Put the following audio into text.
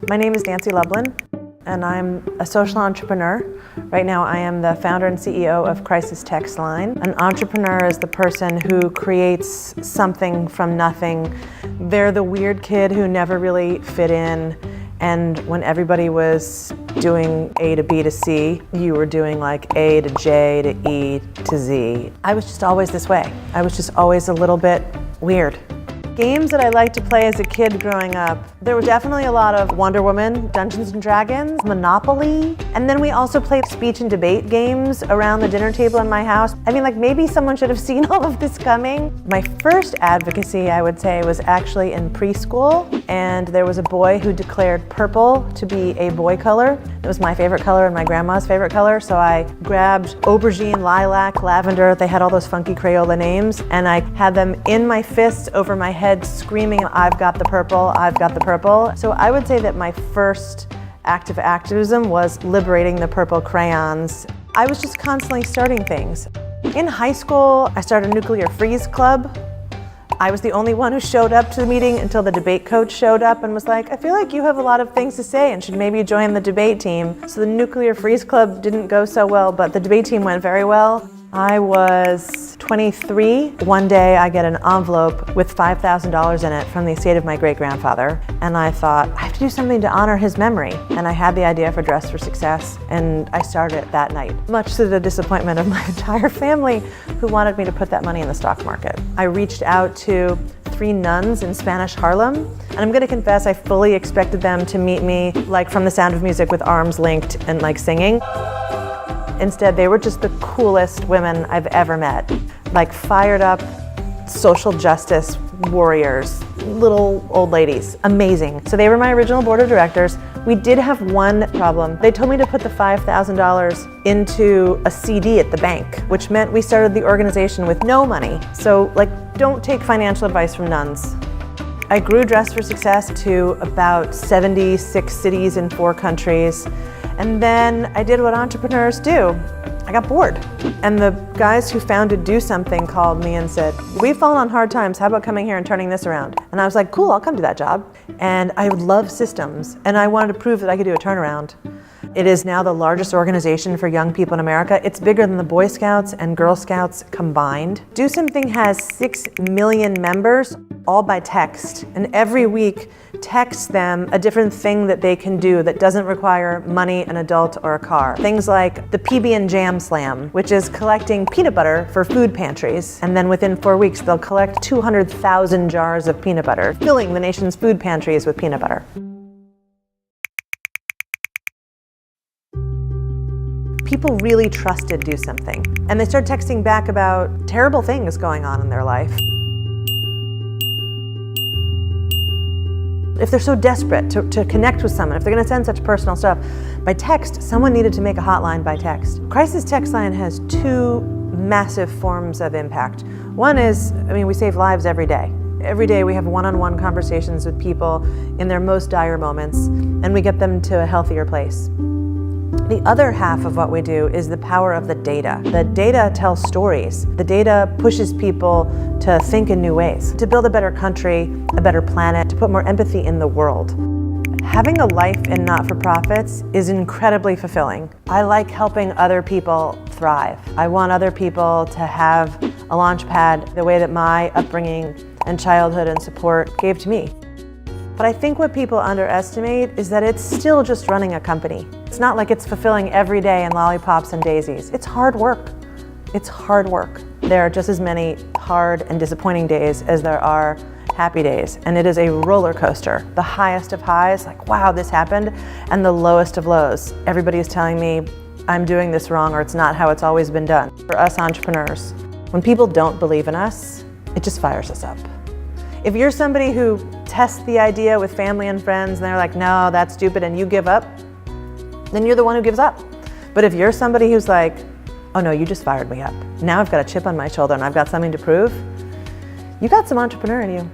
My name is Beth Lublin, and I'm a social entrepreneur. Right now I am the founder and CEO of Crisis Text Line. An entrepreneur is the person who creates something from nothing. They're the weird kid who never really fit in, and when everybody was doing A to B to C, you were doing like A to J to E to Z. I was just always this way. I was just always a little bit weird. Games that I liked to play as a kid growing up, there were definitely a lot of Wonder Woman, Dungeons and Dragons, Monopoly, and then we also played speech and debate games around the dinner table in my house. I mean, like, maybe someone should have seen all of this coming. My first advocacy, I would say, was actually in preschool, and there was a boy who declared purple to be a boy color. It was my favorite color and my grandma's favorite color, so I grabbed aubergine, lilac, lavender, they had all those funky Crayola names, and I had them in my fists over my head screaming, "I've got the purple, I've got the purple." So I would say that my first act of activism was liberating the purple crayons. I was just constantly starting things. In high school, I started a nuclear freeze club. I was the only one who showed up to the meeting until the debate coach showed up and was like, "I feel like you have a lot of things to say and should maybe join the debate team." So the nuclear freeze club didn't go so well, but the debate team went very well. I was 23. One day I get an envelope with $5,000 in it from the estate of my great-grandfather, and I thought, I have to do something to honor his memory. And I had the idea for Dress for Success, and I started it that night, much to the disappointment of my entire family, who wanted me to put that money in the stock market. I reached out to 3 nuns in Spanish Harlem, and I'm gonna confess, I fully expected them to meet me like from The Sound of Music with arms linked and like singing. Instead, they were just the coolest women I've ever met. Like fired up social justice warriors, little old ladies, amazing. So they were my original board of directors. We did have one problem. They told me to put the $5,000 into a CD at the bank, which meant we started the organization with no money. So like, don't take financial advice from nuns. I grew Dress for Success to about 76 cities in 4 countries. And then I did what entrepreneurs do. I got bored. And the guys who founded Do Something called me and said, "We've fallen on hard times, how about coming here and turning this around?" And I was like, cool, I'll come do that job. And I love systems, and I wanted to prove that I could do a turnaround. It is now the largest organization for young people in America. It's bigger than the Boy Scouts and Girl Scouts combined. Do Something has 6 million members, all by text. And every week, text them a different thing that they can do that doesn't require money, an adult, or a car. Things like the PB and Jam Slam, which is collecting peanut butter for food pantries. And then within 4 weeks, they'll collect 200,000 jars of peanut butter, filling the nation's food pantries with peanut butter. People really trusted Do Something, and they started texting back about terrible things going on in their life. If they're so desperate to connect with someone, if they're gonna send such personal stuff by text, someone needed to make a hotline by text. Crisis Text Line has 2 massive forms of impact. One is, we save lives every day. Every day we have one-on-one conversations with people in their most dire moments, and we get them to a healthier place. The other half of what we do is the power of the data. The data tells stories. The data pushes people to think in new ways, to build a better country, a better planet, to put more empathy in the world. Having a life in not-for-profits is incredibly fulfilling. I like helping other people thrive. I want other people to have a launch pad the way that my upbringing and childhood and support gave to me. But I think what people underestimate is that it's still just running a company. It's not like it's fulfilling every day in lollipops and daisies. It's hard work. It's hard work. There are just as many hard and disappointing days as there are happy days, and it is a roller coaster. The highest of highs, like, wow, this happened, and the lowest of lows. Everybody is telling me I'm doing this wrong, or it's not how it's always been done. For us entrepreneurs, when people don't believe in us, it just fires us up. If you're somebody who tests the idea with family and friends and they're like, no, that's stupid, and you give up, then you're the one who gives up. But if you're somebody who's like, oh no, you just fired me up. Now I've got a chip on my shoulder and I've got something to prove, you got some entrepreneur in you.